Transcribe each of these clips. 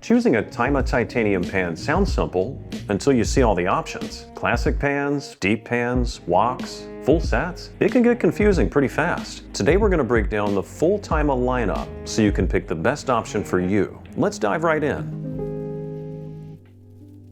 Choosing a TAIMA Titanium pan sounds simple until you see all the options. Classic pans, deep pans, woks, full sets. It can get confusing pretty fast. Today we're going to break down the full TAIMA lineup so you can pick the best option for you. Let's dive right in.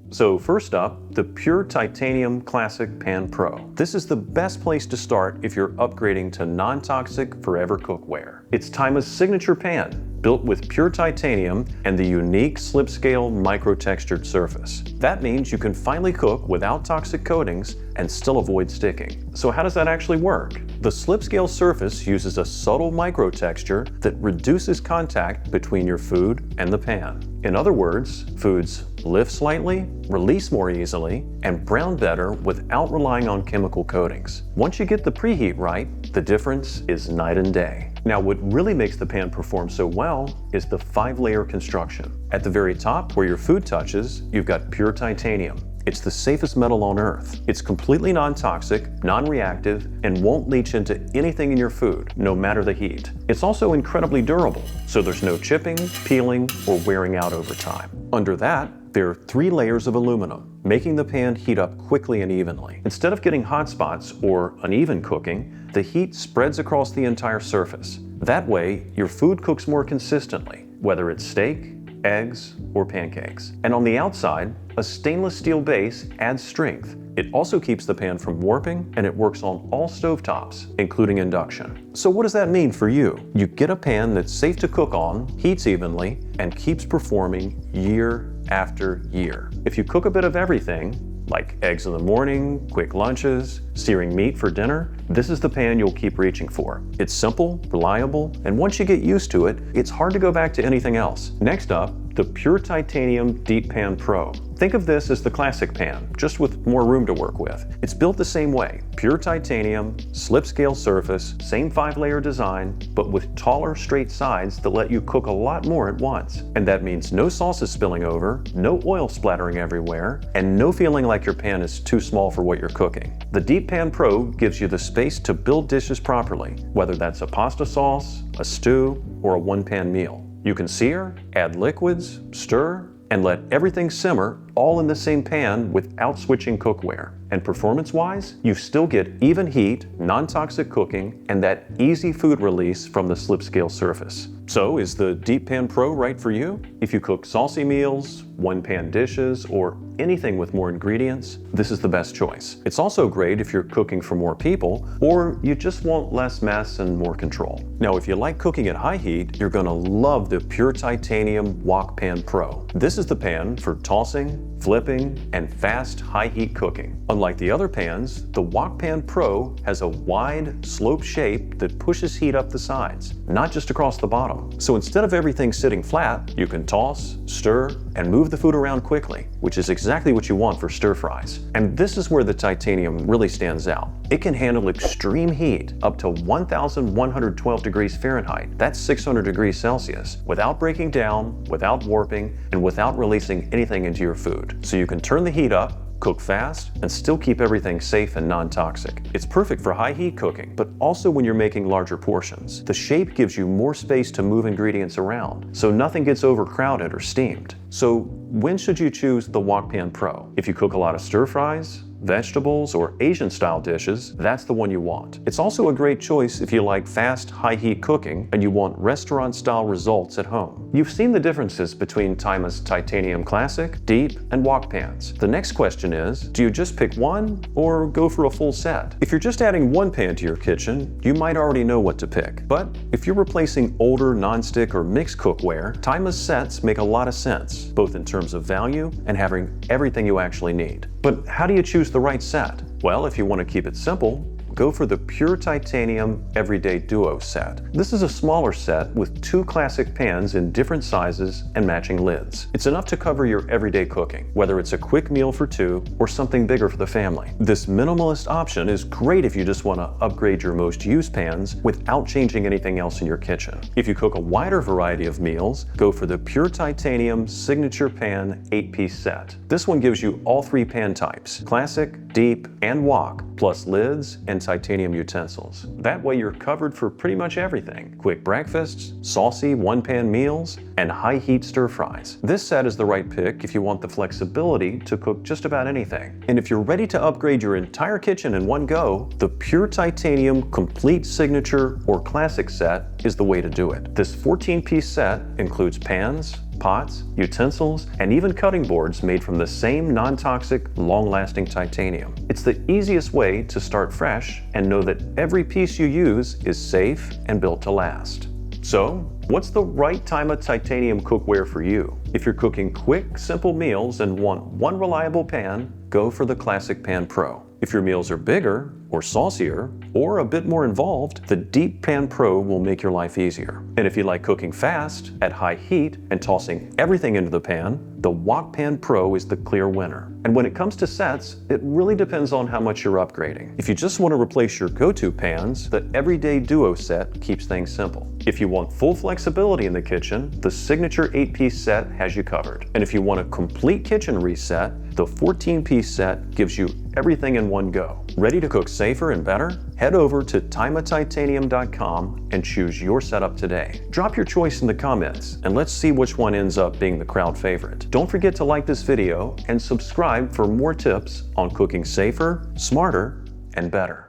So first up, the Pure Titanium Classic Pan Pro. This is the best place to start if you're upgrading to non-toxic forever cookware. It's TAIMA's signature pan, built with pure titanium and the unique SlipScale micro-textured surface. That means you can finally cook without toxic coatings and still avoid sticking. So how does that actually work? The SlipScale surface uses a subtle micro-texture that reduces contact between your food and the pan. In other words, foods lift slightly, release more easily, and brown better without relying on chemical coatings. Once you get the preheat right, the difference is night and day. Now, what really makes the pan perform so well is the 5-layer construction. At the very top, where your food touches, you've got pure titanium. It's the safest metal on Earth. It's completely non-toxic, non-reactive, and won't leach into anything in your food, no matter the heat. It's also incredibly durable, so there's no chipping, peeling, or wearing out over time. Under that, there are 3 layers of aluminum, making the pan heat up quickly and evenly. Instead of getting hot spots or uneven cooking, the heat spreads across the entire surface. That way, your food cooks more consistently, whether it's steak, eggs, or pancakes. And on the outside, a stainless steel base adds strength. It also keeps the pan from warping, and it works on all stovetops, including induction. So what does that mean for you? You get a pan that's safe to cook on, heats evenly, and keeps performing year after year. If you cook a bit of everything, like eggs in the morning, quick lunches, searing meat for dinner, this is the pan you'll keep reaching for. It's simple, reliable, and once you get used to it, it's hard to go back to anything else. Next up, the Pure Titanium Deep Pan Pro. Think of this as the classic pan, just with more room to work with. It's built the same way, pure titanium, SlipScale surface, same 5-layer design, but with taller, straight sides that let you cook a lot more at once. And that means no sauces spilling over, no oil splattering everywhere, and no feeling like your pan is too small for what you're cooking. The Deep Pan Pro gives you the space to build dishes properly, whether that's a pasta sauce, a stew, or a one-pan meal. You can sear, add liquids, stir, and let everything simmer all in the same pan without switching cookware. And performance-wise, you still get even heat, non-toxic cooking, and that easy food release from the SlipScale surface. So is the Deep Pan Pro right for you? If you cook saucy meals, one-pan dishes, or anything with more ingredients, this is the best choice. It's also great if you're cooking for more people, or you just want less mess and more control. Now, if you like cooking at high heat, you're gonna love the Pure Titanium Wok Pan Pro. This is the pan for tossing, flipping, and fast high heat cooking. Unlike the other pans, the Wok Pan Pro has a wide, sloped shape that pushes heat up the sides, not just across the bottom. So instead of everything sitting flat, you can toss, stir, and move the food around quickly, which is exactly what you want for stir fries. And this is where the titanium really stands out. It can handle extreme heat up to 1,112 degrees Fahrenheit, that's 600 degrees Celsius, without breaking down, without warping, and without releasing anything into your food. So you can turn the heat up, cook fast, and still keep everything safe and non-toxic. It's perfect for high heat cooking, but also when you're making larger portions. The shape gives you more space to move ingredients around, so nothing gets overcrowded or steamed. So when should you choose the Wok Pan Pro? If you cook a lot of stir fries, vegetables, or Asian-style dishes, that's the one you want. It's also a great choice if you like fast, high-heat cooking and you want restaurant-style results at home. You've seen the differences between TAIMA's Titanium Classic, Deep, and Wok pans. The next question is, do you just pick one or go for a full set? If you're just adding one pan to your kitchen, you might already know what to pick. But if you're replacing older non-stick or mixed cookware, TAIMA's sets make a lot of sense, both in terms of value and having everything you actually need. But how do you choose the right set? Well, if you want to keep it simple, go for the Pure Titanium Everyday Duo set. This is a smaller set with 2 classic pans in different sizes and matching lids. It's enough to cover your everyday cooking, whether it's a quick meal for 2 or something bigger for the family. This minimalist option is great if you just want to upgrade your most used pans without changing anything else in your kitchen. If you cook a wider variety of meals, go for the Pure Titanium Signature Pan 8-piece set. This one gives you all 3 pan types, classic, deep, and wok, plus lids and titanium utensils. That way you're covered for pretty much everything. Quick breakfasts, saucy one-pan meals, and high-heat stir-fries. This set is the right pick if you want the flexibility to cook just about anything. And if you're ready to upgrade your entire kitchen in one go, the Pure Titanium Complete Signature or Classic set is the way to do it. This 14-piece set includes pans, pots, utensils, and even cutting boards made from the same non-toxic, long-lasting titanium. It's the easiest way to start fresh and know that every piece you use is safe and built to last. So, what's the right TAIMA Titanium cookware for you? If you're cooking quick, simple meals and want one reliable pan, go for the Classic Pan Pro. If your meals are bigger, or saucier, or a bit more involved, the Deep Pan Pro will make your life easier. And if you like cooking fast, at high heat, and tossing everything into the pan, the Wok Pan Pro is the clear winner. And when it comes to sets, it really depends on how much you're upgrading. If you just want to replace your go-to pans, the Everyday Duo set keeps things simple. If you want full flexibility in the kitchen, the Signature 8-piece set has you covered. And if you want a complete kitchen reset, the 14-piece set gives you everything in one go. Ready to cook safer and better? Head over to TaimaTitanium.com and choose your setup today. Drop your choice in the comments and let's see which one ends up being the crowd favorite. Don't forget to like this video and subscribe for more tips on cooking safer, smarter, and better.